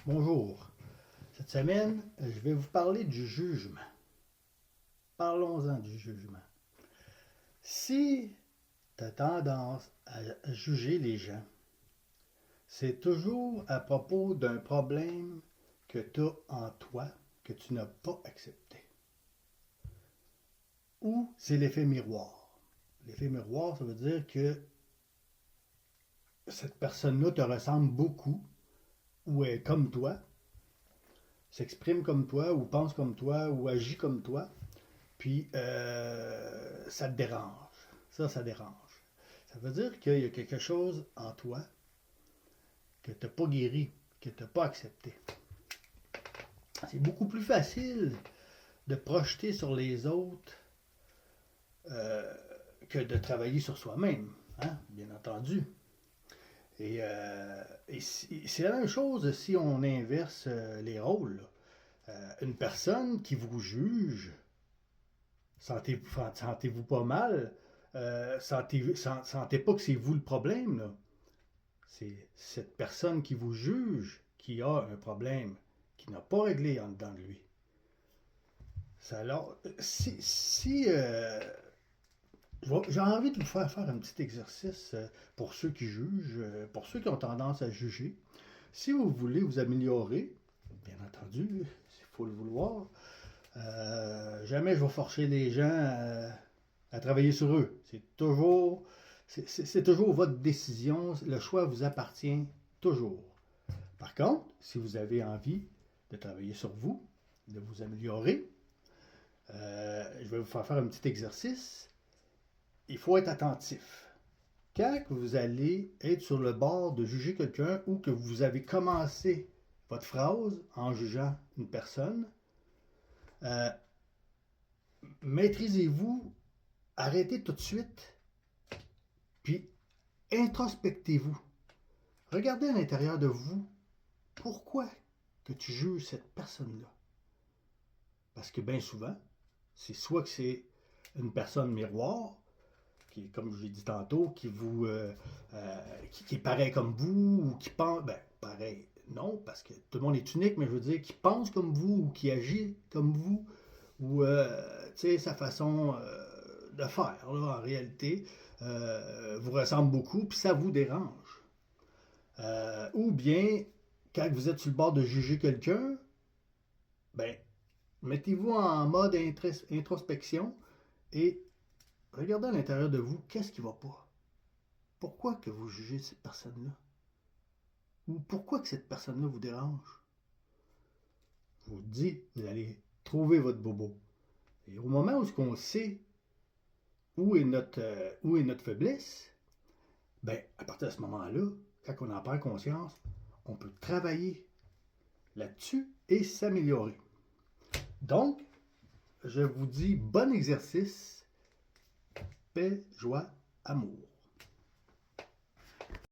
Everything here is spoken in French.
Bonjour. Cette semaine, je vais vous parler du jugement. Parlons-en du jugement. Si tu as tendance à juger les gens, c'est toujours à propos d'un problème que tu as en toi que tu n'as pas accepté. Ou c'est l'effet miroir. L'effet miroir, ça veut dire que cette personne-là te ressemble beaucoup ou est comme toi, s'exprime comme toi, ou pense comme toi, ou agit comme toi, puis ça te dérange. Ça dérange. Ça veut dire qu'il y a quelque chose en toi que tu n'as pas guéri, que tu n'as pas accepté. C'est beaucoup plus facile de projeter sur les autres euh, que de travailler sur soi-même, hein, bien entendu. Et c'est la même chose si on inverse les rôles. Une personne qui vous juge, sentez-vous pas mal, sentez pas que c'est vous le problème, là. C'est cette personne qui vous juge qui a un problème, qui n'a pas réglé en dedans de lui. Alors, j'ai envie de vous faire un petit exercice pour ceux qui jugent, pour ceux qui ont tendance à juger. Si vous voulez vous améliorer, bien entendu, il faut le vouloir, jamais je vais forcer les gens à travailler sur eux. C'est toujours votre décision. Le choix vous appartient toujours. Par contre, si vous avez envie de travailler sur vous, de vous améliorer, je vais vous faire un petit exercice. Il faut être attentif. Quand vous allez être sur le bord de juger quelqu'un ou que vous avez commencé votre phrase en jugeant une personne, euh, maîtrisez-vous, arrêtez tout de suite, puis introspectez-vous. Regardez à l'intérieur de vous, pourquoi que tu juges cette personne-là? Parce que bien souvent, c'est soit que c'est une personne miroir, qui est, comme je l'ai dit tantôt, qui est pareil comme vous, ou qui pense, ben, pareil, non, parce que tout le monde est unique, mais je veux dire, qui pense comme vous, ou qui agit comme vous, ou, tu sais, sa façon de faire, là, en réalité, vous ressemble beaucoup, puis ça vous dérange. Ou bien, quand vous êtes sur le bord de juger quelqu'un, ben, mettez-vous en mode introspection et regardez à l'intérieur de vous, qu'est-ce qui ne va pas? Pourquoi que vous jugez cette personne-là? Ou pourquoi que cette personne-là vous dérange? Je vous dis, vous allez trouver votre bobo. Et au moment où on sait où est notre faiblesse, ben, à partir de ce moment-là, quand on en prend conscience, on peut travailler là-dessus et s'améliorer. Donc, je vous dis bon exercice, paix, joie, amour.